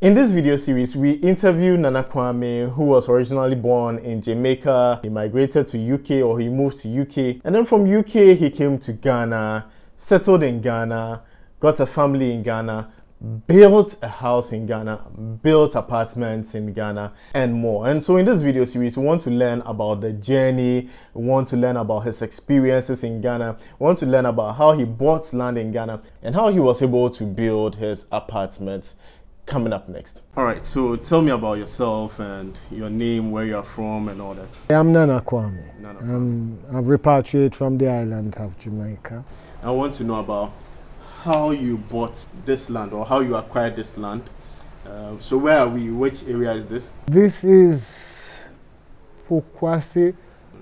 In this video series, we interview Nana Kwame, who was originally born in Jamaica. He migrated to UK, or he moved to UK. And then from UK, he came to Ghana, settled in Ghana, got a family in Ghana, built a house in Ghana, built apartments in Ghana, and more. And so in this video series, we want to learn about the journey, we want to learn about his experiences in Ghana, we want to learn about how he bought land in Ghana, and how he was able to build his apartments. Coming up next. All right, so tell me about yourself and your name, where you're from, and all that. I'm Nana Kwame. I've repatriated from the island of Jamaica. I want to know about how you bought this land, or how you acquired this land. So where are we? Which area is this? This is Pukwasi,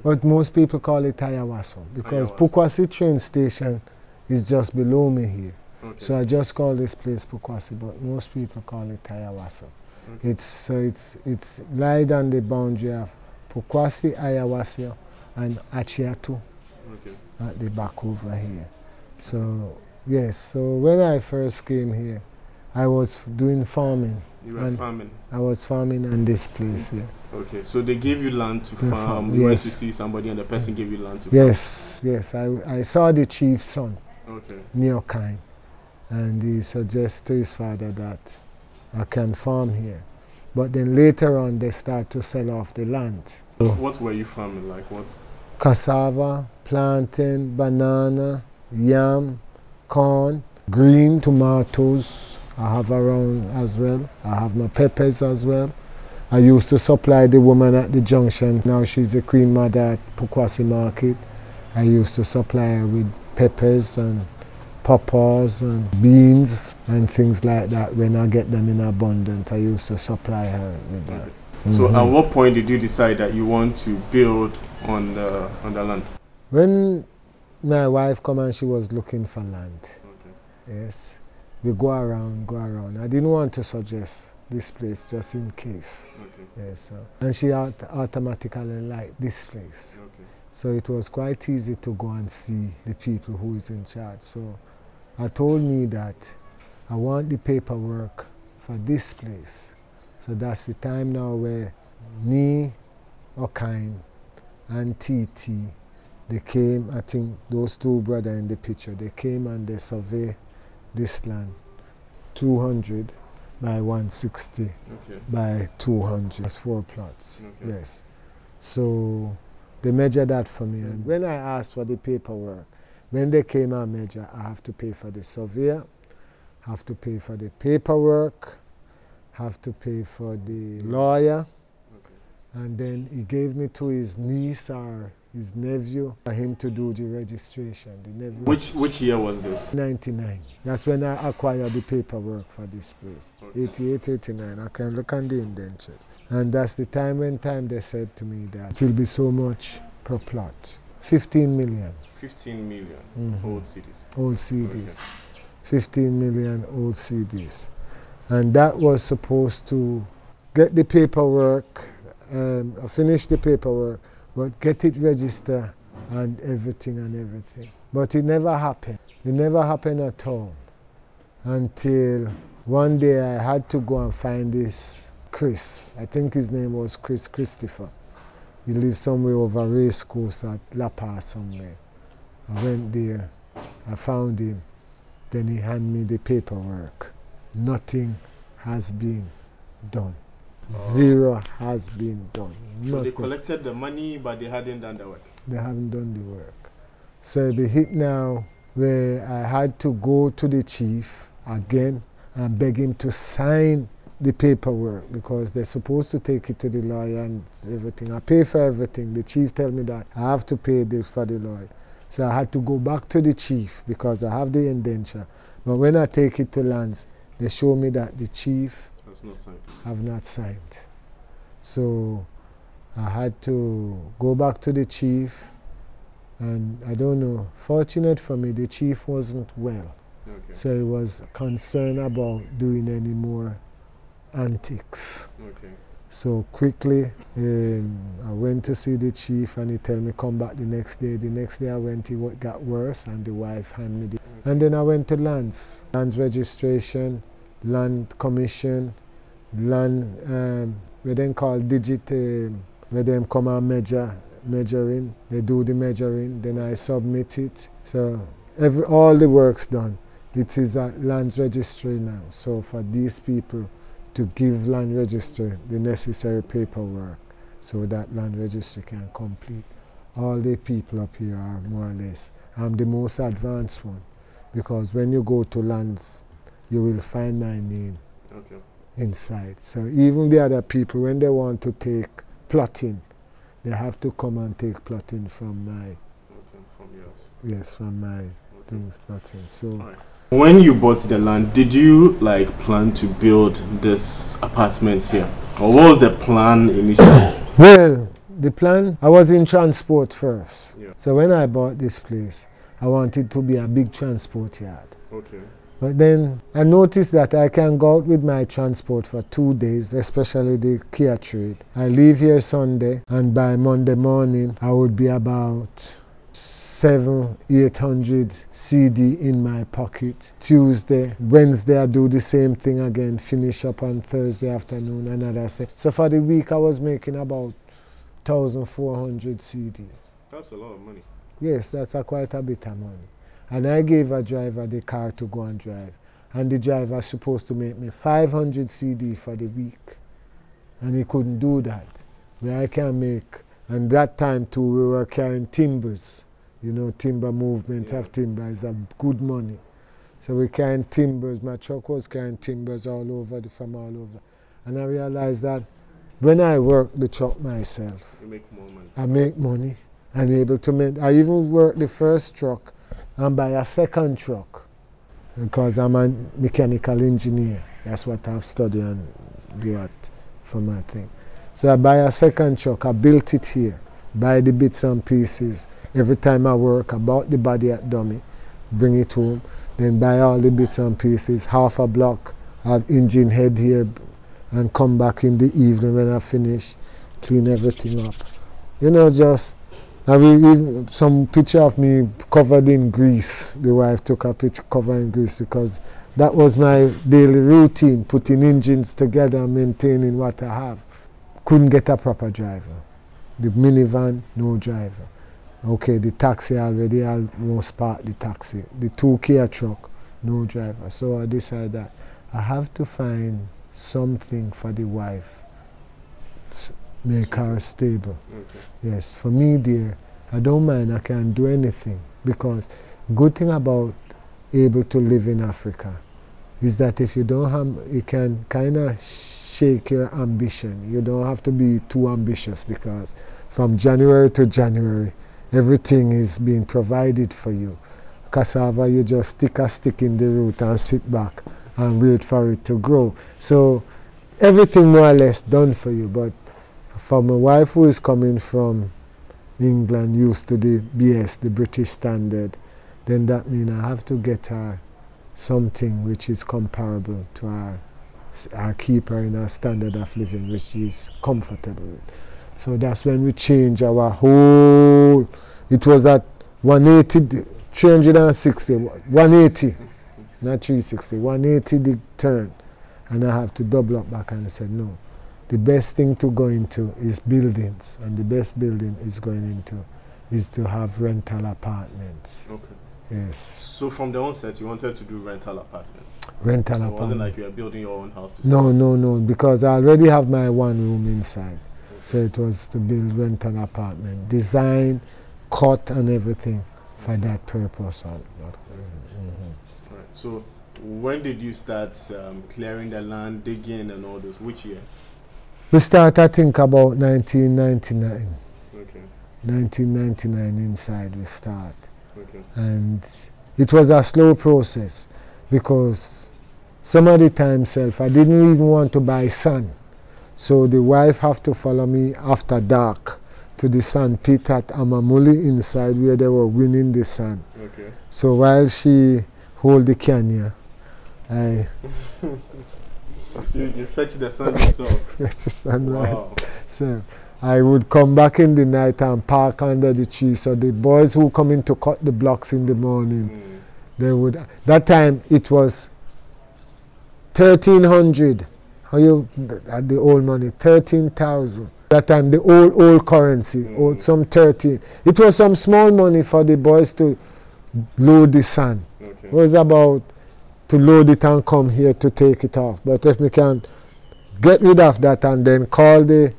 but most people call it Ayawaso, because Pukwasi train station is just below me here. Okay. So I just call this place Pukwasi, but most people call it Ayawaso. Okay. It's lied on the boundary of Pukwasi, Ayawaso, and Achiatu, okay, at the back over here. So yes, so when I first came here, I was doing farming. You were farming? I was farming on this place here. Okay, so they gave you land to farm. You went to see somebody, and the person gave you land to farm. Yes, I saw the chief's son, okay, Neokine. And he suggests to his father that I can farm here. But then later on, they start to sell off the land. What were you farming, like what? Cassava, plantain, banana, yam, corn, greens, tomatoes I have around as well. I have my peppers as well. I used to supply the woman at the junction. Now she's the queen mother at Pukwasi Market. I used to supply her with peppers and pawpaws and beans and things like that. When I get them in abundance, I used to supply her with that. Okay. So at what point did you decide that you want to build on the land? When my wife come and she was looking for land. Okay. Yes, we go around. I didn't want to suggest this place just in case. Okay. Yes, and she automatically liked this place. Okay. So it was quite easy to go and see the people who is in charge. So I told me that I want the paperwork for this place. So that's the time now where me, Okine, and TT, they came, I think those two brothers in the picture, they came and they surveyed this land, 200 by 160, okay, by 200. That's 4 plots, okay, yes. So they measured that for me, and when I asked for the paperwork, when they came and measure, I have to pay for the surveyor, have to pay for the paperwork, have to pay for the lawyer, okay, and then he gave me to his niece or his nephew for him to do the registration. The nephew. Which year was this? 99. That's when I acquired the paperwork for this place. Okay. 88, 89. I can look on the indenture. And that's the time they said to me that it will be so much per plot. 15 million. 15 million old CDs. Old CDs. Okay. 15 million old CDs. And that was supposed to get the paperwork, finish the paperwork, but get it registered and everything. But it never happened. It never happened at all. Until one day I had to go and find this Chris. I think his name was Christopher. He lived somewhere over race course at La Paz somewhere. I went there, I found him, then he handed me the paperwork. Nothing has been done. Zero has been done. So they collected the money, but they hadn't done the work? They haven't done the work. So it be hit now where I had to go to the chief again and beg him to sign the paperwork, because they're supposed to take it to the lawyer and everything. I pay for everything. The chief tell me that I have to pay this for the lawyer. So I had to go back to the chief because I have the indenture. But when I take it to lands, they show me that the chief have not signed. So I had to go back to the chief, and I don't know, fortunate for me, the chief wasn't well. Okay. So he was concerned about doing any more antics. Okay. So quickly, I went to see the chief, and he told me come back the next day. The next day I went, it got worse, and the wife handed me the... And then I went to lands registration, land commission, land, where they call digit, where they come and measuring. They do the measuring, then I submit it. So all the work's done. It is at land registry now. So for these people to give land registry the necessary paperwork so that land registry can complete. All the people up here are more or less. I'm the most advanced one, because when you go to lands, you will find my name inside. So even the other people, when they want to take plotting, they have to come and take plotting from my, from yours. Yes, from my things plotting. So. When you bought the land, did you plan to build this apartments here, or what was the plan initially? Well, the plan, I was in transport first. Yeah. So when I bought this place, I wanted to be a big transport yard. Okay. But then I noticed that I can go out with my transport for 2 days, especially the Kia trade. I leave here Sunday, and by Monday morning, I would be about 700-800 CD in my pocket. Tuesday, Wednesday I do the same thing again, finish up on Thursday afternoon, another set. So for the week I was making about 1,400 CD. That's a lot of money. Yes, that's quite a bit of money. And I gave a driver the car to go and drive. And the driver was supposed to make me 500 CD for the week. And he couldn't do that. Where I can make. And that time too, we were carrying timbers. You know, timber movements of timber is a good money. So we carrying timbers. My truck was carrying timbers all over, from all over. And I realized that when I work the truck myself, you make more money. I make money. I'm able to make. I even work the first truck and buy a second truck, because I'm a mechanical engineer. That's what I've studied and do it for my thing. So I buy a second truck, I built it here, buy the bits and pieces. Every time I work, I bought the body at dummy, bring it home, then buy all the bits and pieces, half a block, have engine head here, and come back in the evening when I finish, clean everything up. You know, just, I will even some picture of me covered in grease. The wife took a picture covered in grease, because that was my daily routine, putting engines together and maintaining what I have. Couldn't get a proper driver. The minivan, no driver. Okay, the taxi already, I almost parked the taxi. The 2 Kia truck, no driver. So I decided that I have to find something for the wife, make her stable. Okay. Yes, for me dear, I don't mind, I can do anything, because good thing about able to live in Africa is that if you don't have, you can kind of shake your ambition. You don't have to be too ambitious, because from January to January, everything is being provided for you. Cassava, you just stick a stick in the root and sit back and wait for it to grow. So everything more or less done for you. But for my wife, who is coming from England, used to the BS, the British standard, then that means I have to get her something which is comparable to our keep her in a standard of living which she is comfortable with. So that's when we change our whole, it was at 180, 360, 180, not 360, 180 the turn. And I have to double up back and say, no, the best thing to go into is buildings, and the best building is going into is to have rental apartments. Okay. Yes. So from the onset, you wanted to do rental apartments? Rental apartments. It wasn't like you were building your own house to start? No, because I already have my one room inside. Okay. So it was to build rental apartment, design, cut and everything for that purpose. All right. So when did you start clearing the land, digging and all those? Which year? We start, I think, about 1999. Okay. 1999 inside we start. Okay. And it was a slow process, because some of the time self I didn't even want to buy sand. So the wife have to follow me after dark to the sand pit at Amamuli inside, where they were winning the sand. Okay. So while she hold the canyon, I you fetch the sand yourself? Fetch the sand. Wow. Right. So I would come back in the night and park under the tree. So the boys who come in to cut the blocks in the morning, they would, that time it was 1,300 how you at the old money 13,000. That time the old currency, some 13. It was some small money for the boys to load the sand. Okay. It was about to load it and come here to take it off. But if we can get rid of that and then call the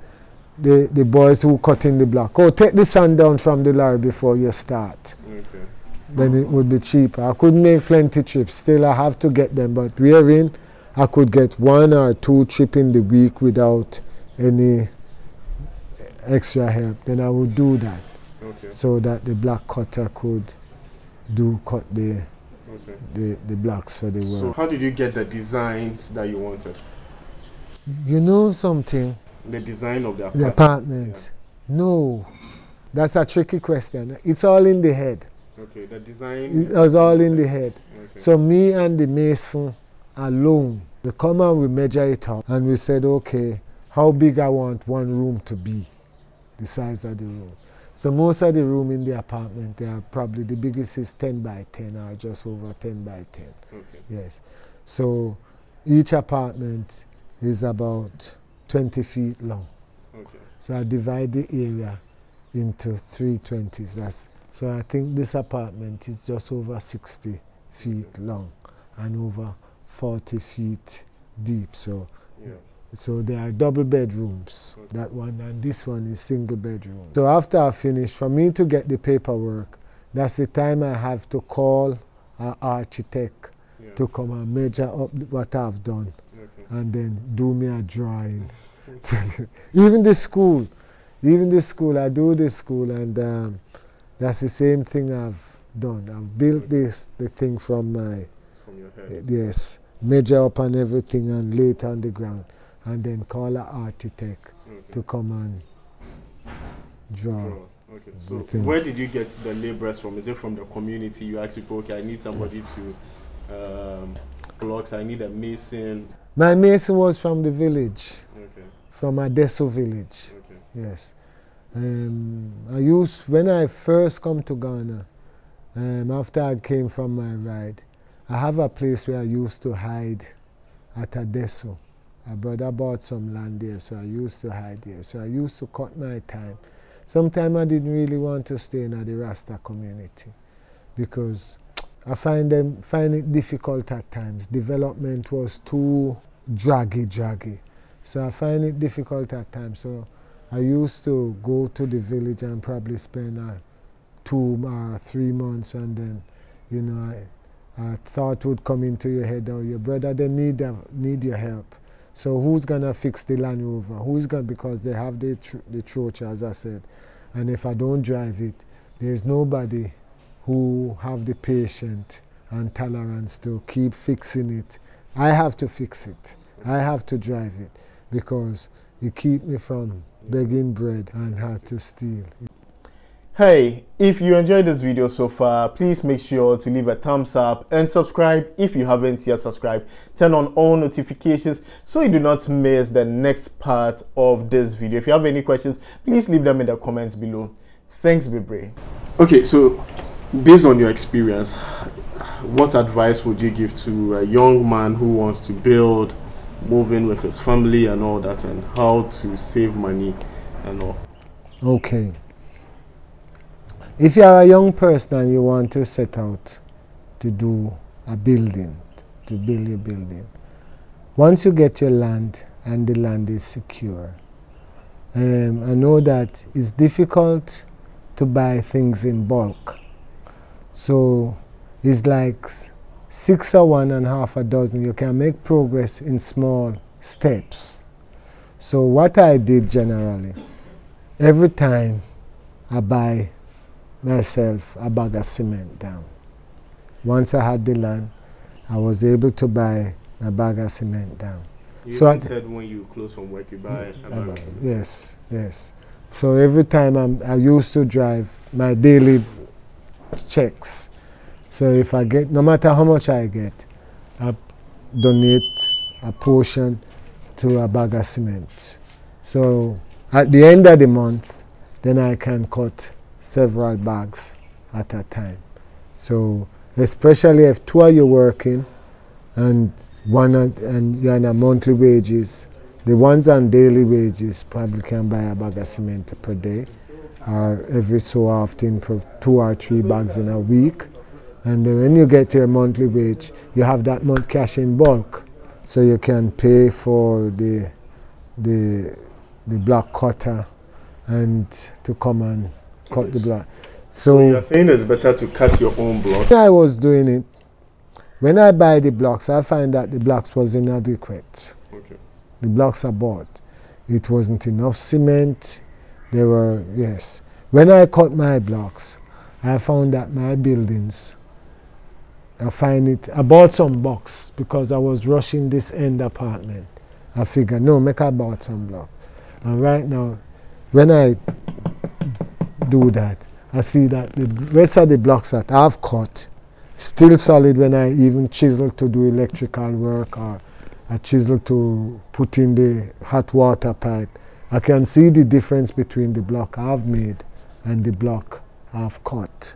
boys who cut in the block, oh, take the sand down from the lorry before you start. Okay. Then it would be cheaper. I could make plenty trips. Still, I have to get them. But wherein I could get 1 or 2 trips in the week without any extra help, then I would do that. Okay. So that the block cutter could cut the blocks for the work. So how did you get the designs that you wanted? You know something? The design of the apartment. The apartment. Yeah. No. That's a tricky question. It's all in the head. Okay, the design. It was all in the head. Okay. So me and the mason alone, we come and we measure it up and we said, okay, how big I want one room to be, the size of the room. So most of the room in the apartment, they are probably the biggest is 10 by 10 or just over 10 by 10. Okay. Yes. So each apartment is about 20 feet long. Okay. So I divide the area into 320s. So I think this apartment is just over 60 feet long and over 40 feet deep. So, so there are double bedrooms, that one, and this one is single bedroom. So after I finish, for me to get the paperwork, that's the time I have to call an architect to come and measure up what I've done and then do me a drawing. Even the school, I do the school, and that's the same thing I've done. I've built the thing from your head. Yes, measure up and everything and lay it on the ground, and then call an architect to come and draw. Okay. So where did you get the laborers from? Is it from the community? You ask people, okay, I need somebody to blocks, I need a mason. My mason was from the village, from Adesso village. Yes. When I first come to Ghana, after I came from my ride, I have a place where I used to hide at Adesso. My brother bought some land there, so I used to hide there. So I used to cut my time. Sometimes I didn't really want to stay in the Rasta community because I find it difficult at times. Development was too draggy. So I find it difficult at times. So I used to go to the village and probably spend 2 or 3 months, and then, you know, a thought would come into your head, oh, your brother, they need your help. So who's gonna fix the Land Rover? Who's gonna, because they have the troch, as I said, and if I don't drive it, there's nobody who have the patience and tolerance to keep fixing it. I have to fix it. I have to drive it because it keeps me from begging bread and had to steal. Hey, if you enjoyed this video so far, please make sure to leave a thumbs up and subscribe if you haven't yet subscribed. Turn on all notifications so you do not miss the next part of this video. If you have any questions, please leave them in the comments below. Thanks, Bibre. Okay, so based on your experience, what advice would you give to a young man who wants to build, move in with his family and all that, and how to save money and all? Okay. If you are a young person and you want to set out to do a building, to build your building, once you get your land and the land is secure, I know that it's difficult to buy things in bulk. So it's like 6 or 1.5 a dozen. You can make progress in small steps. So what I did generally, every time I buy myself a bag of cement down. Once I had the land, I was able to buy a bag of cement down. You said when you close from work, you buy a bag of cement. Yes. So every time I used to drive my daily checks. So if I get, no matter how much I get, I donate a portion to a bag of cement. So at the end of the month, then I can cut several bags at a time. So especially if 2 of you working and you're on a monthly wages. The ones on daily wages probably can buy a bag of cement per day, or every so often for 2 or 3 bags in a week. And then when you get your monthly wage, you have that month cash in bulk, so you can pay for the block cutter and to come and cut the block. So you're saying it's better to cut your own blocks? I was doing it. When I buy the blocks, I find that the blocks was inadequate. Okay. The blocks I bought, it wasn't enough cement. They were, yes. When I cut my blocks, I found that my buildings, I bought some blocks because I was rushing this end apartment. I figured, no, make I bought some blocks. And right now, when I do that, I see that the rest of the blocks that I've cut still solid when I even chisel to do electrical work, or I chisel to put in the hot water pipe. I can see the difference between the block I've made and the block I've cut,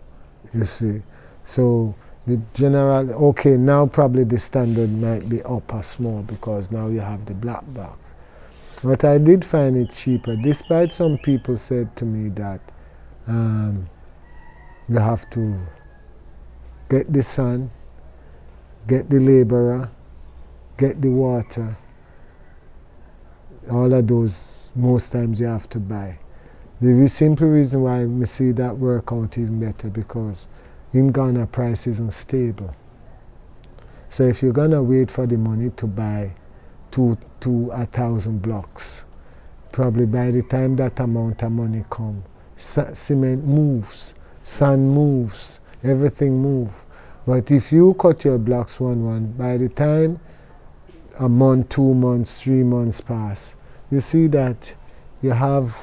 you see. So the general, okay, now probably the standard might be up or small because now you have the black blocks. But I did find it cheaper, despite some people said to me that you have to get the sun, get the laborer, get the water. All of those, most times you have to buy. The simple reason why we see that work out even better, because in Ghana price isn't stable. So if you're gonna wait for the money to buy 1,000 blocks, probably by the time that amount of money comes, cement moves, sand moves, everything moves. But if you cut your blocks one, by the time a month, 2 months, 3 months pass, you see that you have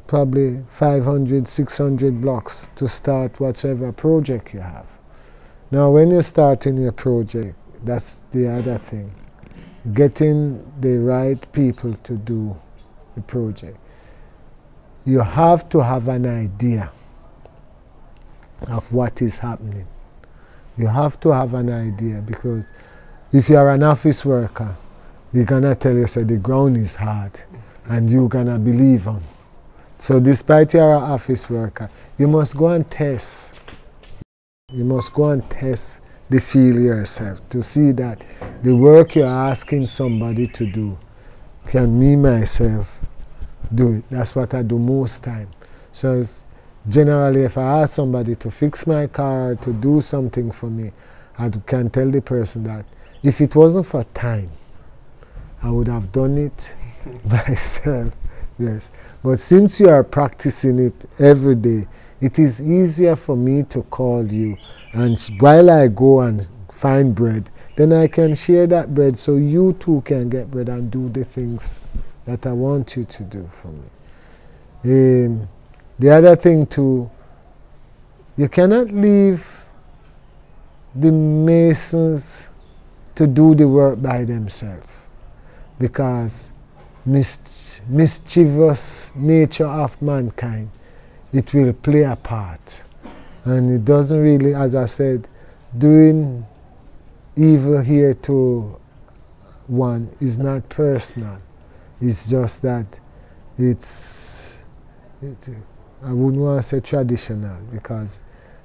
probably 500, 600 blocks to start whatever project you have. Now when you're starting your project, that's the other thing. Getting the right people to do the project. You have to have an idea of what is happening. You have to have an idea, because if you're an office worker, they're gonna tell you, say, the ground is hard, and you're gonna believe them. So despite you're an office worker, you must go and test. You must go and test the field yourself to see that the work you're asking somebody to do, can me myself do it. That's what I do most time. So generally, if I ask somebody to fix my car or to do something for me, I can tell the person that if it wasn't for time, I would have done it myself. Yes. But since you are practicing it every day, it is easier for me to call you, and while I go and find bread, then I can share that bread so you too can get bread and do the things that I want you to do for me. The other thing too, you cannot leave the masons to do the work by themselves, because mischievous nature of mankind, it will play a part. And it doesn't really, as I said, doing evil here to one is not personal. It's just that I wouldn't want to say traditional,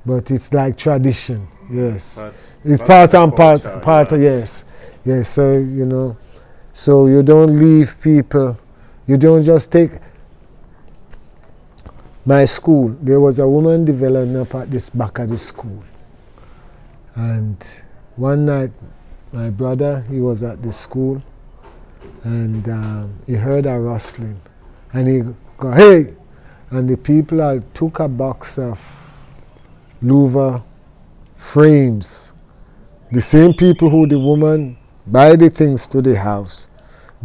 but it's like tradition, yes. It's part and part, yes. Yes, so, you know, so you don't leave people, you don't just take. My school, there was a woman developing up at this back of the school. And one night, my brother, he was at the school, and he heard a rustling. And he go, hey! And the people took a box of louver frames. The same people who the woman buy the things to the house,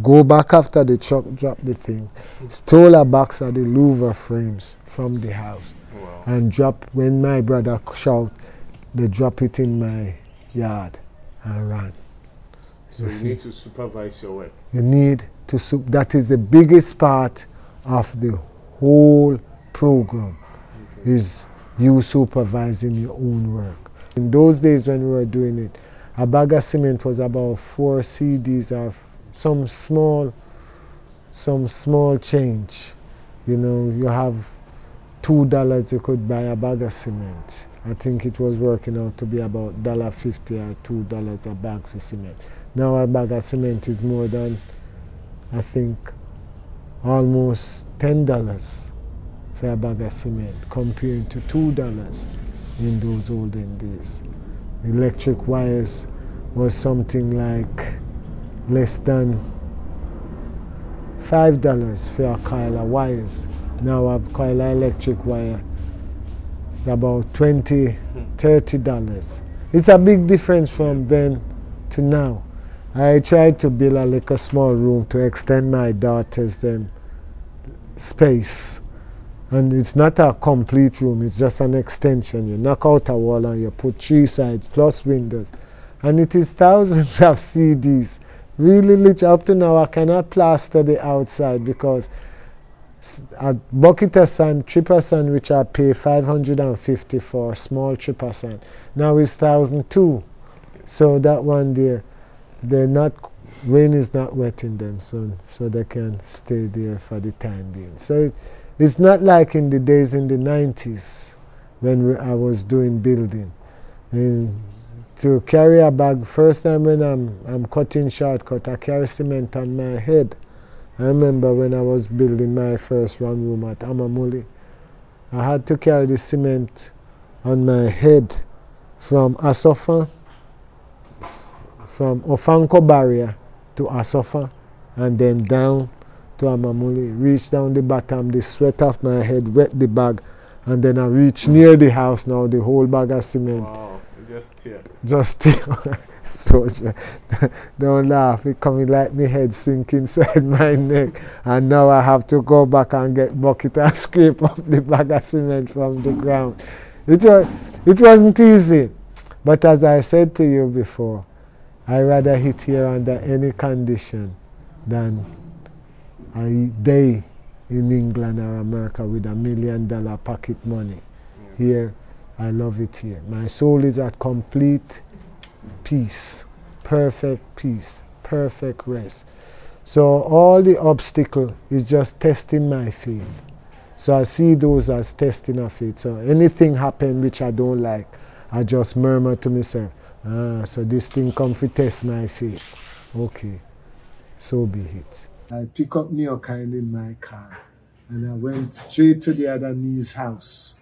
go back after the truck, drop the thing, stole a box of the louver frames from the house. Wow. And drop, when my brother shout, they drop it in my yard and ran. So you need to supervise your work. You need to, that is the biggest part of the whole program, is you supervising your own work. In those days when we were doing it, a bag of cement was about 4 CDs or some small change. You know, you have $2 you could buy a bag of cement. I think it was working out to be about $1.50 or $2 a bag for cement. Now a bag of cement is more than, I think, almost $10 for a bag of cement, comparing to $2 in those olden days. Electric wires was something like less than $5 for a coil of wires. Now a coil of electric wire is about $20, $30. It's a big difference from then to now. I tried to build a small room to extend my daughter's space. And it's not a complete room, it's just an extension. You knock out a wall and you put 3 sides plus windows. And it is thousands of CDs. Really, up to now, I cannot plaster the outside because a bucket of sand, triple sand, which I pay $550 for, small triple sand, now is $1,200. So that one there, rain is not wetting them, so they can stay there for the time being. So it's not like in the days in the 90s when I was doing building. And to carry a bag, first time when I'm cutting shortcut, I carry cement on my head. I remember when I was building my first one room at Amamuli, I had to carry the cement on my head from Asofa, from Ofanko barrier to Asofa, and then down to Amamuli, reach down the bottom, the sweat off my head, wet the bag, and then I reach near the house now, the whole bag of cement. Wow, just tear. Just tear. Soldier, don't laugh, it coming like me head sink inside my neck, and now I have to go back and get bucket and scrape up the bag of cement from the ground. It wasn't easy, but as I said to you before, I rather hit here under any condition than a day in England or America with $1 million pocket money. Here, I love it here. My soul is at complete peace, perfect rest. So all the obstacle is just testing my faith. So I see those as testing of faith. So anything happen which I don't like, I just murmur to myself, so this thing come to test my faith. Okay, so be it. I pick up Neokind in my car and I went straight to the other niece's house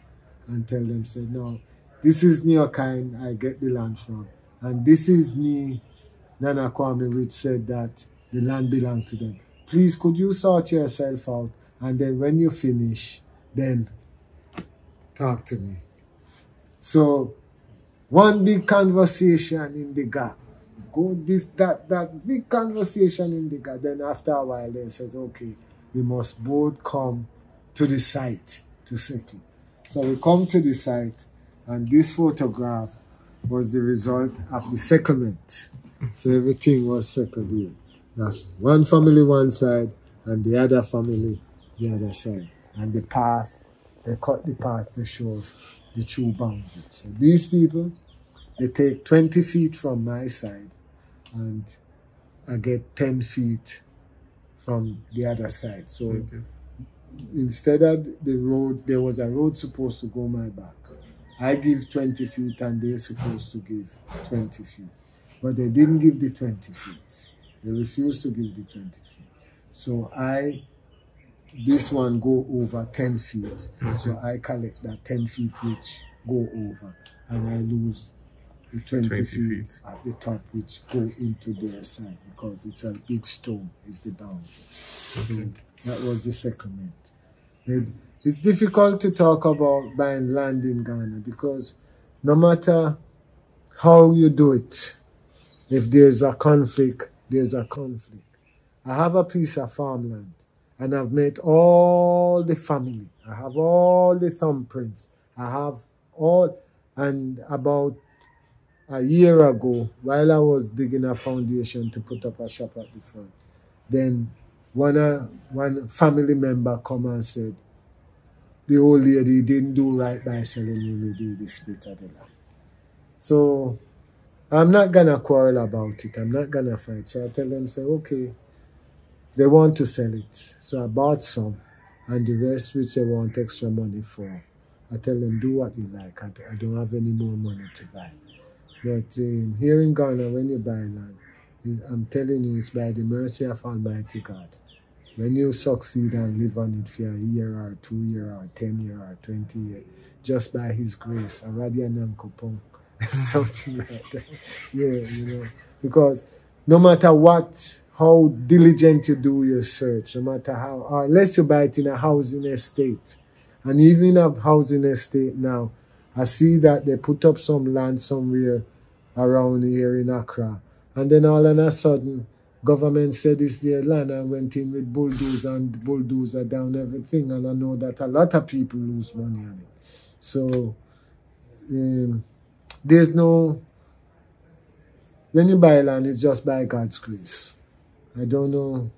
and tell them, say, no, this is Neokind I get the land from. And this is Nana Kwame, which said that the land belonged to them. Please, could you sort yourself out? And then when you finish, then talk to me. So, one big conversation in the gap. Go this, that big conversation in the gap. Then after a while, they said, okay, we must both come to the site to settle. So we come to the site, and this photograph was the result of the settlement. So everything was settled here. That's one family one side and the other family the other side. And the path, they cut the path to show the true boundary. So these people, they take 20 feet from my side and I get 10 feet from the other side. So okay. Instead of the road, there was a road supposed to go my back. I give 20 feet and they're supposed to give 20 feet. But they didn't give the 20 feet. They refused to give the 20 feet. So this one go over 10 feet. So I collect that 10 feet which go over. And I lose the 20 feet at the top which go into their side because it's a big stone is the boundary. So that was the settlement. It's difficult to talk about buying land in Ghana because no matter how you do it, if there's a conflict, there's a conflict. I have a piece of farmland and I've met all the family. I have all the thumbprints. I have all, and about a year ago, while I was digging a foundation to put up a shop at the front, then one family member come and said, the old lady didn't do right by selling me the split of the land. So I'm not gonna quarrel about it. I'm not gonna fight. So I tell them, say, okay, they want to sell it. So I bought some, and the rest which they want extra money for, I tell them, do what you like. I don't have any more money to buy. But here in Ghana, when you buy land, I'm telling you, it's by the mercy of Almighty God. When you succeed and live on it for a year or 2 years or 10 years or 20 years, just by His grace, something like that. Yeah, you know, because no matter what, how diligent you do your search, no matter how, or unless you buy it in a housing estate, and even in a housing estate now, I see that they put up some land somewhere around here in Accra, and then all of a sudden, government said it's their land and went in with bulldozer down everything, and I know that a lot of people lose money on it. So there's no, when you buy land, it's just by God's grace. I don't know.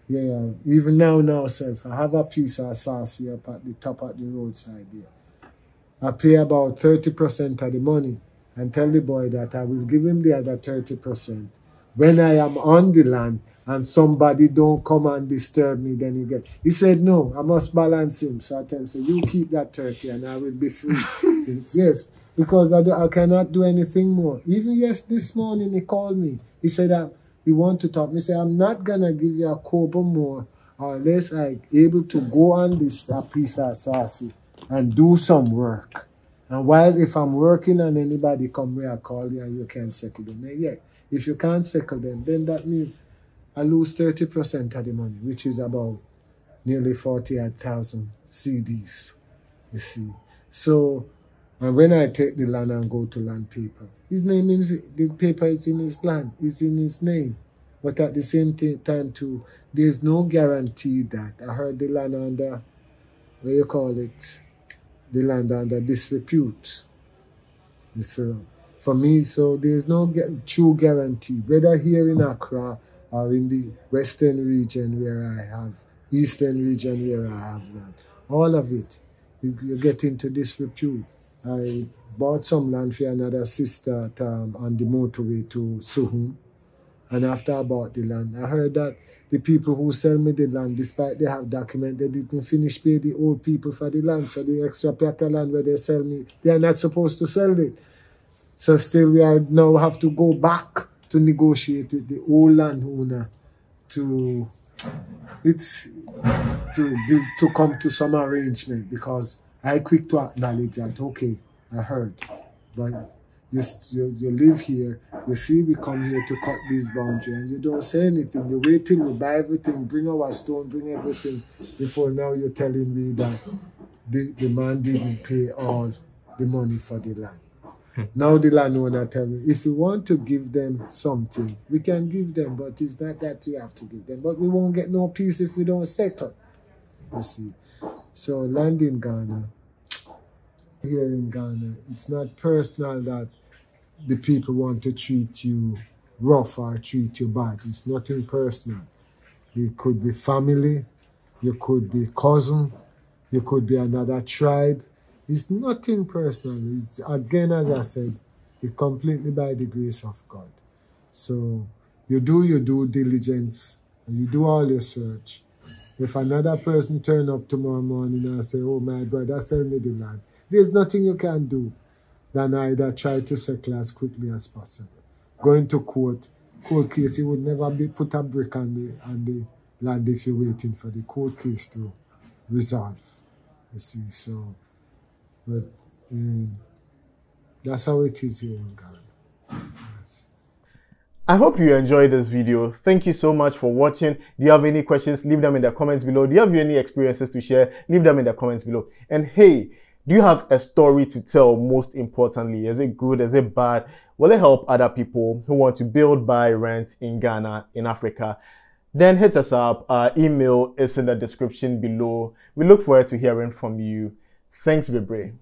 Yeah, even now, self, I have a piece of saucy up at the top of the roadside there. I pay about 30% of the money and tell the boy that I will give him the other 30%. When I am on the land and somebody don't come and disturb me, then he said, no, I must balance him. So I tell him, so you keep that 30 and I will be free. Yes, because I cannot do anything more. Even this morning he called me. He said that he want to talk. He said, I'm not going to give you a kobo more unless I'm able to go on this piece of sassy and do some work. And while if I'm working and anybody come here, I call you and you can't settle them. And yeah, if you can't settle them, then that means I lose 30% of the money, which is about nearly 48,000 CDs, you see. So, and when I take the land and go to land paper, his name is, the paper is in his land, is in his name. But at the same time too, there's no guarantee that I heard the land under, what you call it, the land under disrepute. So for me, so there's no true guarantee, whether here in Accra or in the western region where I have, eastern region where I have land. All of it, you get into disrepute. I bought some land for another sister on the motorway to Suhum. And after I bought the land, I heard that the people who sell me the land, despite they have documents, they didn't finish pay the old people for the land. So the extra plot of land where they sell me, they are not supposed to sell it. So still we are now have to go back to negotiate with the old landowner to come to some arrangement, because I quick to acknowledge that, okay, I heard, but you live here, you see we come here to cut this boundary and you don't say anything. You wait till we buy everything, bring our stone, bring everything, before now you're telling me that the man didn't pay all the money for the land. Now the landowner tell me, if you want to give them something, we can give them, but it's not that you have to give them. But we won't get no peace if we don't settle, you see. So land in Ghana, here in Ghana, it's not personal that the people want to treat you rough or treat you bad. It's nothing personal. It could be family, you could be cousin, you could be another tribe. It's nothing personal. It's, again, as I said, it's completely by the grace of God. So you do your due diligence and you do all your search. If another person turn up tomorrow morning and say, oh my brother, sell me the land, there's nothing you can do than either try to settle as quickly as possible. Going to court case, you would never put a brick on the land if you're waiting for the court case to resolve. You see, so, but that's how it is here in Ghana. Yes. I hope you enjoyed this video. Thank you so much for watching. Do you have any questions? Leave them in the comments below. Do you have any experiences to share? Leave them in the comments below. And hey, do you have a story to tell? Most importantly, is it good? Is it bad? Will it help other people who want to build, buy, rent in Ghana, in Africa? Then hit us up. Our email is in the description below. We look forward to hearing from you. Thanks, Bebre.